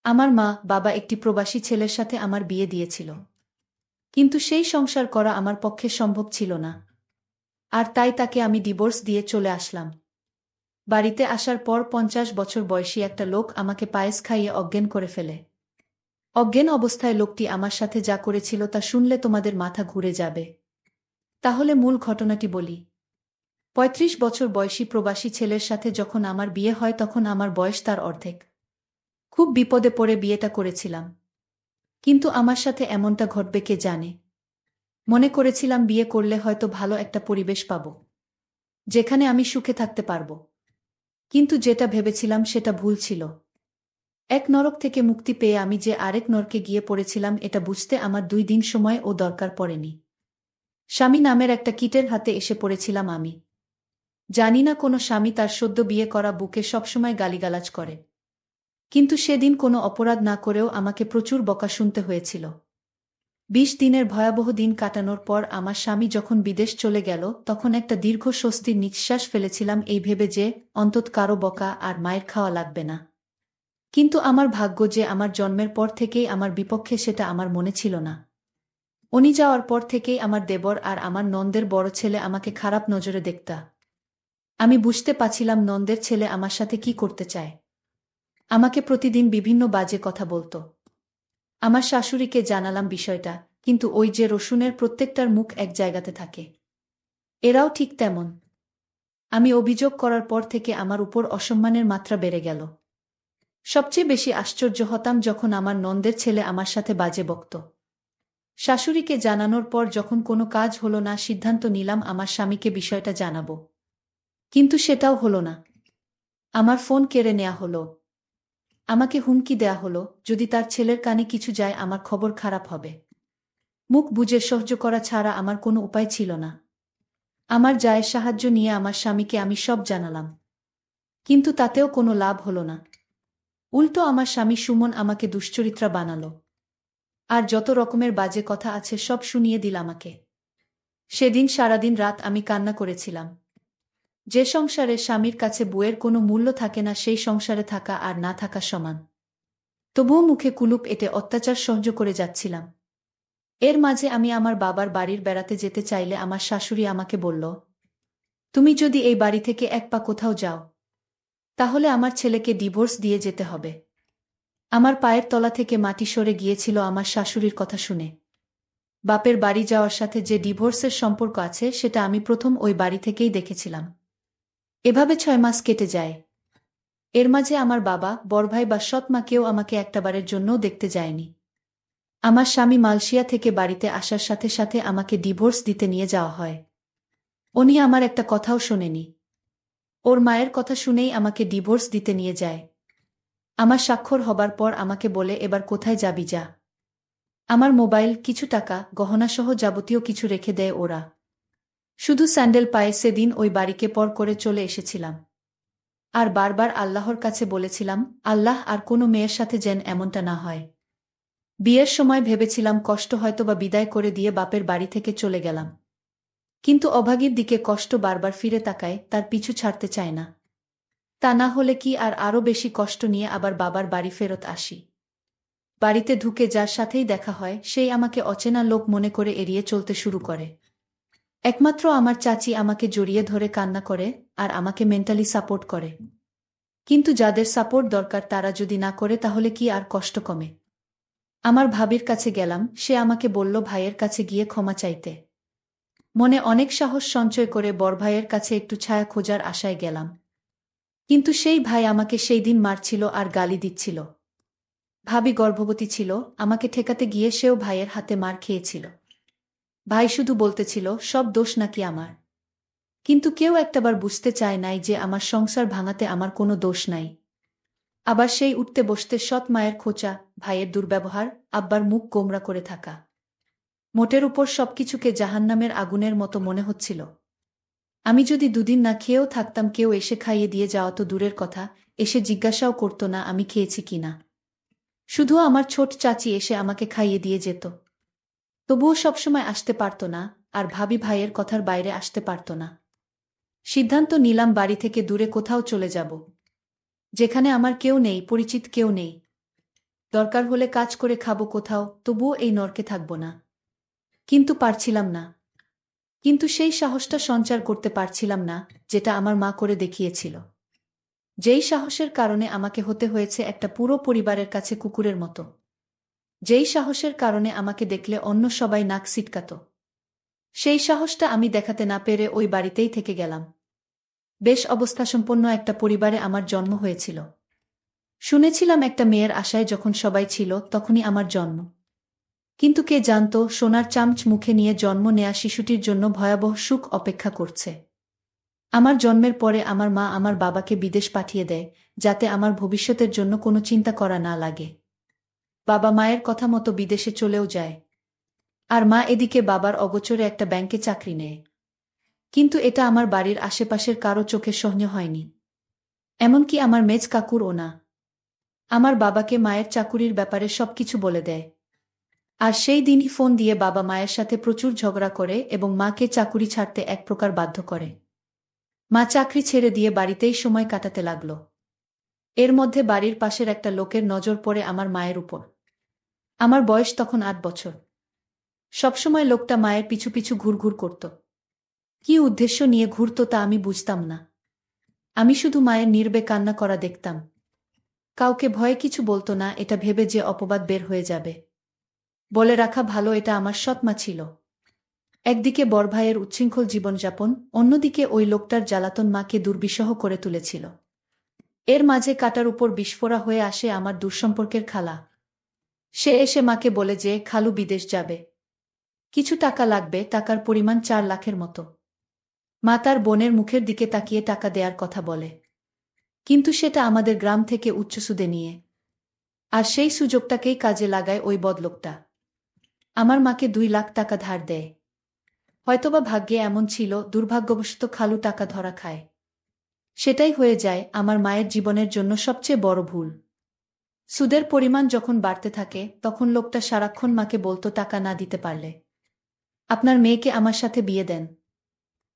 আমার মা বাবা একটি প্রবাসী ছেলের সাথে আমার বিয়ে দিয়েছিল, কিন্তু সেই সংসার করা আমার পক্ষে সম্ভব ছিল না। আর তাই তাকে আমি ডিভোর্স দিয়ে চলে আসলাম। বাড়িতে আসার পর 50 বছর বয়সী একটা লোক আমাকে পায়েস খাইয়ে অজ্ঞান করে ফেলে। অজ্ঞান অবস্থায় লোকটি আমার সাথে যা করেছিল তা শুনলে তোমাদের মাথা ঘুরে যাবে। তাহলে মূল ঘটনাটি বলি। 35 বছর বয়সী প্রবাসী ছেলের সাথে যখন আমার বিয়ে হয় তখন আমার বয়স তার অর্ধেক। খুব বিপদে পড়ে বিয়েটা করেছিলাম, কিন্তু আমার সাথে এমনটা ঘটবে কে জানে। মনে করেছিলাম বিয়ে করলে হয়তো ভালো একটা পরিবেশ পাব, যেখানে আমি সুখে থাকতে পারব। কিন্তু যেটা ভেবেছিলাম সেটা ভুল ছিল। এক নরক থেকে মুক্তি পেয়ে আমি যে আরেক নরকে গিয়ে পড়েছিলাম এটা বুঝতে আমার 2 দিন সময় ও দরকার পড়েনি। স্বামী নামের একটা কীটের হাতে এসে পড়েছিলাম আমি। জানি না কোনো স্বামী তার সদ্য বিয়ে করা বুকে সবসময় গালিগালাজ করে, কিন্তু সেদিন কোনো অপরাধ না করেও আমাকে প্রচুর বকা শুনতে হয়েছিল। 20 দিনের ভয়াবহ দিন কাটানোর পর আমার স্বামী যখন বিদেশ চলে গেল তখন একটা দীর্ঘ স্বস্তির নিঃশ্বাস ফেলেছিলাম এই ভেবে যে অন্তত কারো বকা আর মায়ের খাওয়া লাগবে না। কিন্তু আমার ভাগ্য যে আমার জন্মের পর থেকেই আমার বিপক্ষে সেটা আমার মনে ছিল না। উনি যাওয়ার পর থেকেই আমার দেবর আর আমার নন্দের বড় ছেলে আমাকে খারাপ নজরে দেখতা। আমি বুঝতে পারছিলাম নন্দের ছেলে আমার সাথে কি করতে চায়। আমাকে প্রতিদিন বিভিন্ন বাজে কথা বলতো। আমার শাশুড়িকে জানালাম বিষয়টা, কিন্তু ওই যে রসুনের প্রত্যেকটার মুখ এক জায়গাতে থাকে, এরাও ঠিক তেমন। আমি অভিযোগ করার পর থেকে আমার উপর অসম্মানের মাত্রা বেড়ে গেল। সবচেয়ে বেশি আশ্চর্য হতাম যখন আমার নন্দের ছেলে আমার সাথে বাজে বকত। শাশুড়িকে জানানোর পর যখন কোনো কাজ হলো না সিদ্ধান্ত নিলাম আমার স্বামীকে বিষয়টা জানাবো। কিন্তু সেটাও হলো না। আমার ফোন কেড়ে নেওয়া হলো। আমাকে হুমকি দেয়া হলো, যদি তার ছেলের কানে কিছু যায় আমার খবর খারাপ হবে। মুখ বুজে সহ্য করা ছাড়া আমার কোনো উপায় ছিল না। আমার জায়ের সাহায্য নিয়ে আমার স্বামীকে আমি সব জানালাম, কিন্তু তাতেও কোনো লাভ হলো না। উল্টো আমার স্বামী সুমন আমাকে দুশ্চরিত্রা বানালো, আর যত রকমের বাজে কথা আছে সব শুনিয়ে দিল আমাকে। সেদিন সারাদিন রাত আমি কান্না করেছিলাম। যে সংসারে স্বামীর কাছে বউয়ের কোনো মূল্য থাকে না সেই সংসারে থাকা আর না থাকা সমান। তবুও মুখে কুলুপ এঁটে অত্যাচার সহ্য করে যাচ্ছিলাম। এর মাঝে আমি আমার বাবার বাড়ির বেড়াতে যেতে চাইলে আমার শাশুড়ি আমাকে বলল, তুমি যদি এই বাড়ি থেকে এক পা কোথাও যাও তাহলে আমার ছেলেকে ডিভোর্স দিয়ে যেতে হবে। আমার পায়ের তলা থেকে মাটি সরে গিয়েছিল আমার শাশুড়ির কথা শুনে। বাপের বাড়ি যাওয়ার সাথে যে ডিভোর্সের সম্পর্ক আছে সেটা আমি প্রথম ওই বাড়ি থেকেই দেখেছিলাম। এভাবে 6 মাস কেটে যায়। এর মাঝে আমার বাবা, বড়ভাই বা সৎ মা কেউ আমাকে একটাবারের জন্যও দেখতে যায়নি। আমার স্বামী মালয়েশিয়া থেকে বাড়িতে আসার সাথে সাথে আমাকে ডিভোর্স দিতে নিয়ে যাওয়া হয়। উনি আমার একটা কথাও শোনেনি। ওর মায়ের কথা শুনেই আমাকে ডিভোর্স দিতে নিয়ে যায়। আমার স্বাক্ষর হবার পর আমাকে বলে, এবার কোথায় যাবি যা। আমার মোবাইল, কিছু টাকা, গহনাসহ যাবতীয় কিছু রেখে দেয় ওরা। শুধু স্যান্ডেল পায়ে সেদিন ওই বাড়িকে পর করে চলে এসেছিলাম। আর বারবার আল্লাহর কাছে বলেছিলাম, আল্লাহ আর কোনো মেয়ের সাথে যেন এমনটা না হয়। বিয়ের সময় ভেবেছিলাম কষ্ট হয়তোবা বিদায় করে দিয়ে বাপের বাড়ি থেকে চলে গেলাম, কিন্তু অভাগীর দিকে কষ্ট বারবার ফিরে তাকায়, তার পিছু ছাড়তে চায় না। তা না হলে কি আর আরও বেশি কষ্ট নিয়ে আবার বাবার বাড়ি ফেরত আসি। বাড়িতে ঢুকে যার সাথেই দেখা হয় সেই আমাকে অচেনা লোক মনে করে এড়িয়ে চলতে শুরু করে। একমাত্র আমার চাচি আমাকে জড়িয়ে ধরে কান্না করে আর আমাকে মেন্টালি সাপোর্ট করে। কিন্তু যাদের সাপোর্ট দরকার তারা যদি না করে তাহলে কি আর কষ্ট কমে? আমার ভাবির কাছে গেলাম, সে আমাকে বলল ভাইয়ের কাছে গিয়ে ক্ষমা চাইতে। মনে অনেক সাহস সঞ্চয় করে বড় ভাইয়ের কাছে একটু ছায়া খোঁজার আশায় গেলাম। কিন্তু সেই ভাই আমাকে সেই দিন মারছিল আর গালি দিচ্ছিল। ভাবি গর্ভবতী ছিল, আমাকে ঠেকাতে গিয়ে সেও ভাইয়ের হাতে মার খেয়েছিল। ভাই শুধু বলতেছিল সব দোষ নাকি আমার। কিন্তু কেউ একটাবার বুঝতে চায় নাই যে আমার সংসার ভাঙাতে আমার কোনো দোষ নাই। আবার সেই উঠতে বসতে সৎ মায়ের খোঁচা, ভাইয়ের দুর্ব্যবহার, আব্বার মুখ গোমরা করে থাকা, মোটের উপর সবকিছুকে জাহান্নামের আগুনের মতো মনে হচ্ছিল। আমি যদি 2 দিন না খেয়েও থাকতাম কেউ এসে খাইয়ে দিয়ে যাওয়া তো দূরের কথা, এসে জিজ্ঞাসাও করত না আমি খেয়েছি কিনা। শুধু আমার ছোট চাচি এসে আমাকে খাইয়ে দিয়ে যেত। তবুও সবসময় আসতে পারত না, আর ভাবি ভাইয়ের কথার বাইরে আসতে পারত না। সিদ্ধান্ত নিলাম বাড়ি থেকে দূরে কোথাও চলে যাব, যেখানে আমার কেউ নেই, পরিচিত কেউ নেই। দরকার হলে কাজ করে খাবো কোথাও, তবুও এই নরকে থাকব না। কিন্তু পারছিলাম না। কিন্তু সেই সাহসটা সঞ্চার করতে পারছিলাম না, যেটা আমার মা করে দেখিয়েছিল। যেই সাহসের কারণে আমাকে হতে হয়েছে একটা পুরো পরিবারের কাছে কুকুরের মতো। যেই সাহসের কারণে আমাকে দেখলে অন্য সবাই নাক সিটকাত। সেই সাহসটা আমি দেখাতে না পেরে ওই বাড়িতেই থেকে গেলাম। বেশ অবস্থাসম্পন্ন একটা পরিবারে আমার জন্ম হয়েছিল। শুনেছিলাম একটা মেয়ের আশায় যখন সবাই ছিল তখনই আমার জন্ম। কিন্তু কে জানত সোনার চামচ মুখে নিয়ে জন্ম নেয়া শিশুটির জন্য ভয়াবহ সুখ অপেক্ষা করছে। আমার জন্মের পরে আমার মা আমার বাবাকে বিদেশ পাঠিয়ে দেয়, যাতে আমার ভবিষ্যতের জন্য কোনো চিন্তা করা না লাগে। বাবা মায়ের কথা মতো বিদেশে চলেও যায়। আর মা এদিকে বাবার অগোচরে একটা ব্যাংকে চাকরি নেয়। কিন্তু এটা আমার বাড়ির আশেপাশের কারো চোখে সহ্য হয়নি। এমনকি আমার মেজ কাকুরও না। আমার বাবাকে মায়ের চাকুরির ব্যাপারে সবকিছু বলে দেয়। আর সেই দিনই ফোন দিয়ে বাবা মায়ের সাথে প্রচুর ঝগড়া করে এবং মাকে চাকুরি ছাড়তে এক প্রকার বাধ্য করে। মা চাকরি ছেড়ে দিয়ে বাড়িতেই সময় কাটাতে লাগল। এর মধ্যে বাড়ির পাশের একটা লোকের নজর পড়ে আমার মায়ের উপর। আমার বয়স তখন ৮ বছর। সবসময় লোকটা মায়ের পিছু পিছু ঘুরঘুর করত। কী উদ্দেশ্য নিয়ে ঘুরত তা আমি বুঝতাম না। আমি শুধু মায়ের নীরবে কান্না করা দেখতাম। কাউকে ভয়ে কিছু বলতো না, এটা ভেবে যে অপবাদ বের হয়ে যাবে। বলে রাখা ভালো, এটা আমার সৎ মা ছিল। একদিকে বড় ভাইয়ের উচ্ছৃঙ্খল জীবনযাপন, অন্যদিকে ওই লোকটার জ্বালাতন মাকে দুর্বিষহ করে তুলেছিল। এর মাঝে কাটার উপর বিস্ফোরা হয়ে আসে আমার দূরসম্পর্কের খালা। সে এসে মাকে বলে যে খালু বিদেশ যাবে। কিছু টাকা লাগবে, টাকার পরিমাণ ৪ লাখের মতো। মা তার বোনের মুখের দিকে তাকিয়ে টাকা দেয়ার কথা বলে। কিন্তু সেটা আমাদের গ্রাম থেকে উচ্চ সুদে নিয়ে। আর সেই সুযোগটাকেই কাজে লাগায় ওই বদলোকটা। আমার মাকে ২ লাখ টাকা ধার দেয়। হয়তোবা ভাগ্যে এমন ছিল, দুর্ভাগ্যবশত খালু টাকা ধরা খায়। সেটাই হয়ে যায় আমার মায়ের জীবনের জন্য সবচেয়ে বড় ভুল। সুদের পরিমাণ যখন বাড়তে থাকে তখন লোকটা সারাক্ষণ মাকে বলতো টাকা না দিতে পারলে আপনার মেয়েকে আমার সাথে বিয়ে দেন।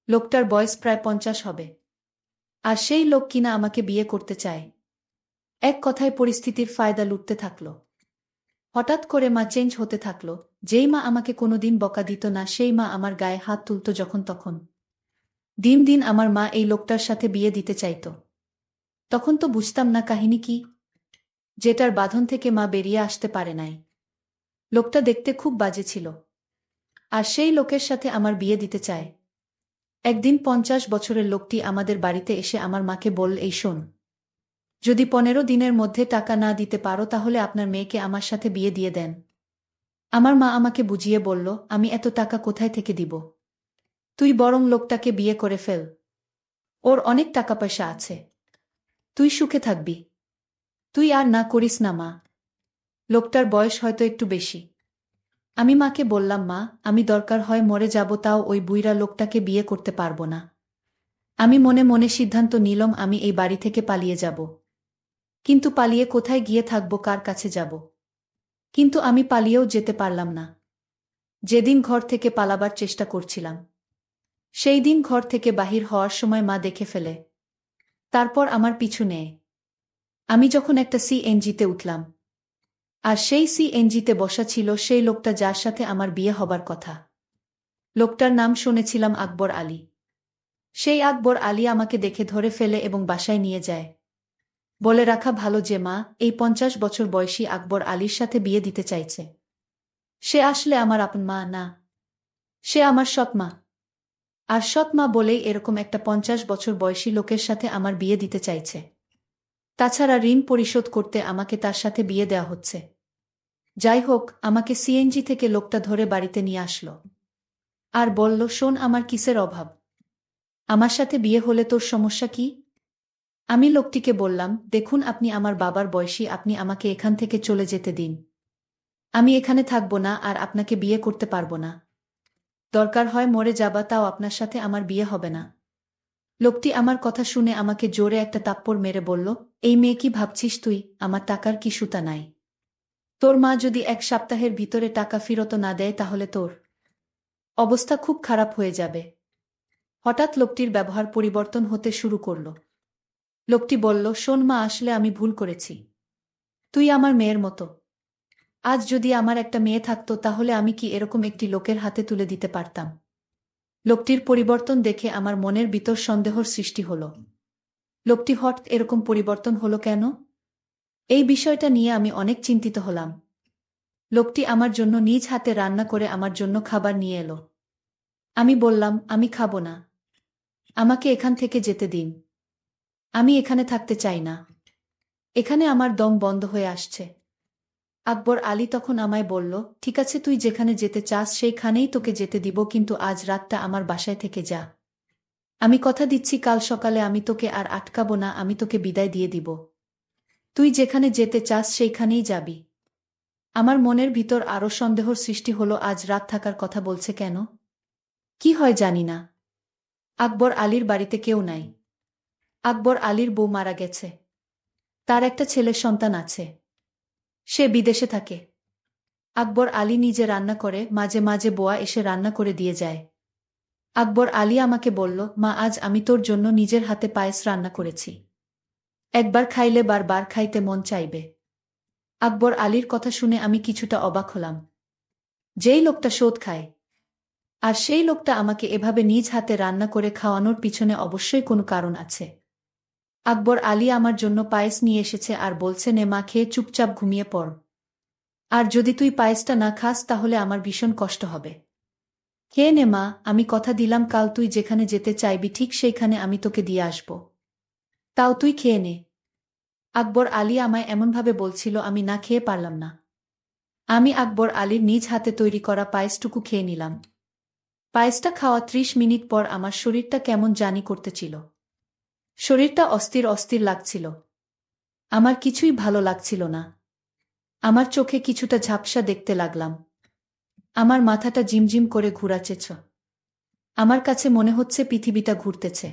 লোকটার বয়স প্রায় ৫০ হবে। আর সেই লোক কিনা আমাকে বিয়ে করতে চায়। এক কথায় পরিস্থিতির ফায়দা লুটতে থাকল। হঠাৎ করে মা চেঞ্জ হতে থাকল। যেই মা আমাকে কোনোদিন বকা দিত না, সেই মা আমার গায়ে হাত তুলত যখন তখন। দিন দিন আমার মা এই লোকটার সাথে বিয়ে দিতে চাইত। তখন তো বুঝতাম না কাহিনী কি, যেটার বাঁধন থেকে মা বেরিয়ে আসতে পারে নাই। লোকটা দেখতে খুব বাজে ছিল। আর সেই লোকের সাথে আমার বিয়ে দিতে চায়। একদিন ৫০ বছরের লোকটি আমাদের বাড়িতে এসে আমার মাকে বলল, এই শোন, যদি ১৫ দিনের মধ্যে টাকা না দিতে পারো তাহলে আপনার মেয়েকে আমার সাথে বিয়ে দিয়ে দেন। আমার মা আমাকে বুঝিয়ে বলল, আমি এত টাকা কোথায় থেকে দিব? তুই বরং লোকটাকে বিয়ে করে ফেল। ওর অনেক টাকা পয়সা আছে। তুই সুখে থাকবি। তুই আর না করিস না মা। লোকটার বয়স হয়তো একটু বেশি। আমি মাকে বললাম, মা, আমি দরকার হয় মরে যাব, তাও ওই বুইড়া লোকটাকে বিয়ে করতে পারব না। আমি মনে মনে সিদ্ধান্ত নিলাম আমি এই বাড়ি থেকে পালিয়ে যাব। কিন্তু পালিয়ে কোথায় গিয়ে থাকব, কার কাছে যাব? কিন্তু আমি পালিয়েও যেতে পারলাম না। যেদিন ঘর থেকে পালাবার চেষ্টা করছিলাম, সেই দিন ঘর থেকে বাহির হওয়ার সময় মা দেখে ফেলে। তারপর আমার পিছু নেয়। আমি যখন একটা সিএনজিতে উঠলাম, আর সেই সিএনজিতে বসা ছিল সেই লোকটা যার সাথে আমার বিয়ে হবার কথা। লোকটার নাম শুনেছিলাম আকবর আলী। সেই আকবর আলী আমাকে দেখে ধরে ফেলে এবং বাসায় নিয়ে যায়। বলে রাখা ভালো যে মা এই ৫০ বছর বয়সী আকবর আলীর সাথে বিয়ে দিতে চাইছে। সে আসলে আমার আপন মা না, সে আমার সৎ মা। আর সৎ মা বলেই এরকম একটা ৫০ বছর বয়সী লোকের সাথে আমার বিয়ে দিতে চাইছে। তাছাড়া ঋণ পরিশোধ করতে আমাকে তার সাথে বিয়ে দেওয়া হচ্ছে। যাই হোক, আমাকে সিএনজি থেকে লোকটা ধরে বাড়িতে নিয়ে আসলো। আর বলল, শোন, আমার কিসের অভাব? আমার সাথে বিয়ে হলে তোর সমস্যা কি? আমি লোকটিকে বললাম, দেখুন, আপনি আমার বাবার বয়সী, আপনি আমাকে এখান থেকে চলে যেতে দিন। আমি এখানে থাকব না আর আপনাকে বিয়ে করতে পারব না। দরকার হয় মরে যাবা, তাও আপনার সাথে আমার বিয়ে হবে না। লোকটি আমার কথা শুনে আমাকে জোরে একটা থাপ্পড় মেরে বলল, এই মেয়ে, কি ভাবছিস তুই? আমার টাকার কি সুতা নাই? তোর মা যদি ১ সপ্তাহের ভিতরে টাকা ফেরত না দেয় তাহলে তোর অবস্থা খুব খারাপ হয়ে যাবে। হঠাৎ লোকটির ব্যবহার পরিবর্তন হতে শুরু করল। লোকটি বলল, শোন মা, আসলে আমি ভুল করেছি। তুই আমার মেয়ের মতো। আজ যদি আমার একটা মেয়ে থাকতো তাহলে আমি কি এরকম একটি লোকের হাতে তুলে দিতে পারতাম? লোকটির পরিবর্তন দেখে আমার মনের ভিতর সন্দেহর সৃষ্টি হলো। লোকটি হঠাৎ এরকম পরিবর্তন হলো কেন? এই বিষয়টা নিয়ে আমি অনেক চিন্তিত হলাম। লোকটি আমার জন্য নিজ হাতে রান্না করে আমার জন্য খাবার নিয়ে এলো। আমি বললাম, আমি খাবো না। আমাকে এখান থেকে যেতে দিন। আমি এখানে থাকতে চাই না। এখানে আমার দম বন্ধ হয়ে আসছে। আকবর আলী তখন আমায় বলল, ঠিক আছে, তুই যেখানে যেতে চাস সেইখানেই তোকে যেতে দিব, কিন্তু আজ রাতটা আমার বাসায় থেকে যা। আমি কথা দিচ্ছি কাল সকালে আমি তোকে আর আটকাবো না, আমি তোকে বিদায় দিয়ে দিব। তুই যেখানে যেতে চাস সেইখানেই যাবি। আমার মনের ভিতর আরো সন্দেহর সৃষ্টি হলো, আজ রাত থাকার কথা বলছে কেন? কি হয় জানি না। আকবর আলীর বাড়িতে কেউ নাই। আকবর আলীর বউ মারা গেছে। তার একটা ছেলে সন্তান আছে। সে বিদেশে থাকে। আকবর আলী নিজে রান্না করে, মাঝে মাঝে বোয়া এসে রান্না করে দিয়ে যায়। আকবর আলী আমাকে বলল, মা, আজ আমি তোর জন্য নিজের হাতে পায়েস রান্না করেছি। একবার খাইলে বারবার খাইতে মন চাইবে। আকবর আলীর কথা শুনে আমি কিছুটা অবাক হলাম। যেই লোকটা সুদ খায়, আর সেই লোকটা আমাকে এভাবে নিজ হাতে রান্না করে খাওয়ানোর পিছনে অবশ্যই কোনো কারণ আছে। আকবর আলী আমার জন্য পায়েস নিয়ে এসেছে আর বলছে, নে মা, খেয়ে চুপচাপ ঘুমিয়ে পড়। আর যদি তুই পায়েসটা না খাস তাহলে আমার ভীষণ কষ্ট হবে। খেয়ে নে মা, আমি কথা দিলাম কাল তুই যেখানে যেতে চাইবি ঠিক সেইখানে আমি তোকে দিয়ে আসব। তাও তুই খেয়ে নে। আকবর আলী আমায় এমনভাবে বলছিল, আমি না খেয়ে পারলাম না। আমি আকবর আলীর নিজ হাতে তৈরি করা পায়েসটুকু খেয়ে নিলাম। পায়েসটা খাওয়া ৩০ মিনিট পর আমার শরীরটা কেমন জানি করতেছিল। শরীরটা অস্থির অস্থির লাগছিল। আমার কিছুই ভালো লাগছিল না। আমার চোখে কিছুটা ঝাপসা দেখতে লাগলাম। আমার মাথাটা ঝিমঝিম করে ঘুরাচ্ছেছ। আমার কাছে মনে হচ্ছে পৃথিবীটা ঘুরতেছে।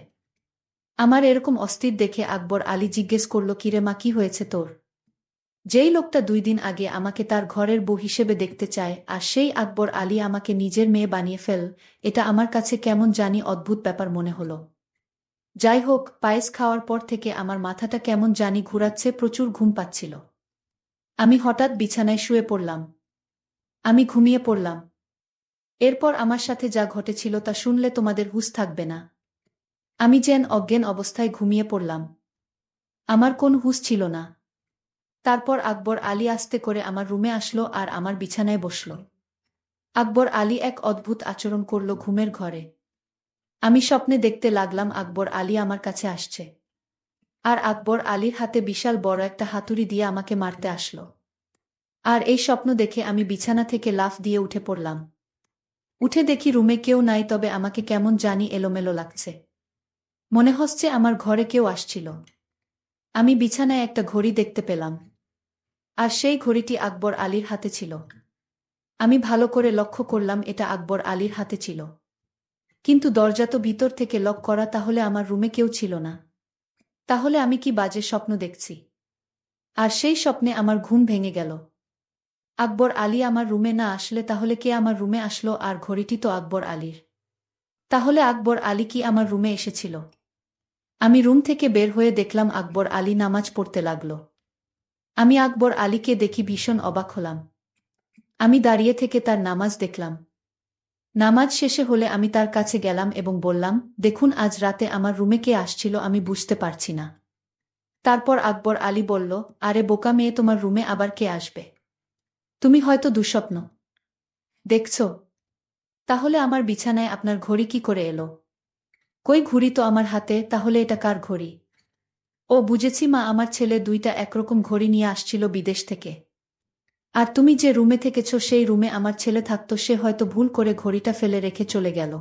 আমার এরকম অস্থির দেখে আকবর আলী জিজ্ঞেস করল, কিরে মা, কি হয়েছে তোর? যেই লোকটা ২ দিন আগে আমাকে তার ঘরের বউ হিসেবে দেখতে চায়, আর সেই আকবর আলী আমাকে নিজের মেয়ে বানিয়ে ফেল, এটা আমার কাছে কেমন জানি অদ্ভুত ব্যাপার মনে হলো। যাই হোক, পায়েস খাওয়ার পর থেকে আমার মাথাটা কেমন জানি ঘুরাচ্ছে, প্রচুর ঘুম পাচ্ছিল। আমি হঠাৎ বিছানায় শুয়ে পড়লাম। আমি ঘুমিয়ে পড়লাম। এরপর আমার সাথে যা ঘটেছিল তা শুনলে তোমাদের হুঁশ থাকবে না। আমি যেন অজ্ঞান অবস্থায় ঘুমিয়ে পড়লাম। আমার কোন হুঁশ ছিল না। তারপর আকবর আলী আস্তে করে আমার রুমে আসলো আর আমার বিছানায় বসল। আকবর আলী এক অদ্ভুত আচরণ করল ঘুমের ঘরে। আমি স্বপ্নে দেখতে লাগলাম আকবর আলী আমার কাছে আসছে। আর আকবর আলীর হাতে বিশাল বড় একটা হাতুড়ি দিয়ে আমাকে মারতে আসলো। আর এই স্বপ্ন দেখে আমি বিছানা থেকে লাফ দিয়ে উঠে পড়লাম। উঠে দেখি রুমে কেউ নাই, তবে আমাকে কেমন জানি এলোমেলো লাগছে। মনে হচ্ছে আমার ঘরে কেউ আসছিল। আমি বিছানায় একটা ঘড়ি দেখতে পেলাম। আর সেই ঘড়িটি আকবর আলীর হাতে ছিল। আমি ভালো করে লক্ষ্য করলাম এটা আকবর আলীর হাতে ছিল। কিন্তু দরজা তো ভিতর থেকে লক করা, তাহলে আমার রুমে কেউ ছিল না। তাহলে আমি কি বাজে স্বপ্ন দেখছি? আর সেই স্বপ্নে আমার ঘুম ভেঙে গেল। আকবর আলী আমার রুমে না আসলে তাহলে কে আমার রুমে আসলো? আর ঘড়িটি তো আকবর আলীর। তাহলে আকবর আলী কি আমার রুমে এসেছিল? আমি রুম থেকে বের হয়ে দেখলাম আকবর আলী নামাজ পড়তে লাগল। আমি আকবর আলীকে দেখি ভীষণ অবাক হলাম। আমি দাঁড়িয়ে থেকে তার নামাজ দেখলাম। নামাজ শেষে হলে আমি তার কাছে গেলাম এবং বললাম, দেখুন, আজ রাতে আমার রুমে কে আসছিল আমি বুঝতে পারছি না। তারপর আকবর আলী বলল, আরে বোকা মেয়ে, তোমার রুমে আবার কে আসবে? তুমি হয়তো দুঃস্বপ্ন দেখছ। তাহলে আমার বিছানায় আপনার ঘড়ি কি করে এলো? কই, ঘড়ি তো আমার হাতে, তাহলে এটা কার ঘড়ি? ও বুঝেছি মা, আমার ছেলে ২টা একরকম ঘড়ি নিয়ে আসছিল বিদেশ থেকে। আর তুমি যে রুমে থেকেছ সেই রুমে আমার ছেলে থাকতো, সে হয়তো ভুল করে ঘড়িটা ফেলে রেখে চলে গেল।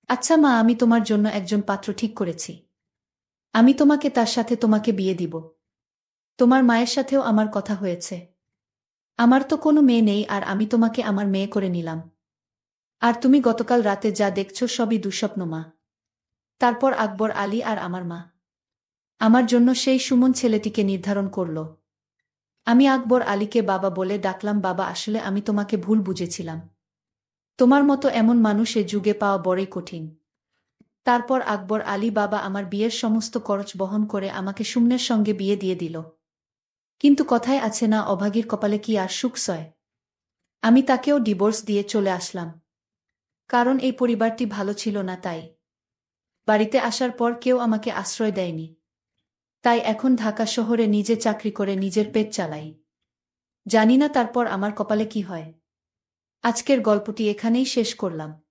আচ্ছা মা, আমি তোমার জন্য একজন পাত্র ঠিক করেছি। আমি তোমাকে তার সাথে তোমাকে বিয়ে দিব। তোমার মায়ের সাথেও আমার কথা হয়েছে। আমার তো কোনো মেয়ে নেই, আর আমি তোমাকে আমার মেয়ে করে নিলাম। আর তুমি গতকাল রাতে যা দেখছো সবই দুঃস্বপ্ন মা। তারপর আকবর আলী আর আমার মা আমার জন্য সেই সুমন ছেলেটিকে নির্ধারণ করল। আমি আকবর আলীকে বাবা বলে ডাকলাম। বাবা, আসলে আমি তোমাকে ভুল বুঝেছিলাম। তোমার মতো এমন মানুষ এ যুগে পাওয়া বড়ই কঠিন। তারপর আকবর আলী বাবা আমার বিয়ের সমস্ত খরচ বহন করে আমাকে সুমনের সঙ্গে বিয়ে দিয়ে দিল। কিন্তু কথায় আছে না, অভাগীর কপালে কি আর সুখ সয়। আমি তাকেও ডিভোর্স দিয়ে চলে আসলাম। কারণ এই পরিবারটি ভালো ছিল না তাই। বাড়িতে আসার পর কেউ আমাকে আশ্রয় দেয়নি। তাই এখন ঢাকা শহরে নিজে চাকরি করে নিজের পেট চালাই। জানি না তারপর আমার কপালে কি হয়। আজকের গল্পটি এখানেই শেষ করলাম।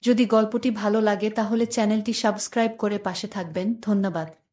যদি গল্পটি ভালো লাগে তাহলে চ্যানেলটি সাবস্ক্রাইব করে পাশে থাকবেন। ধন্যবাদ।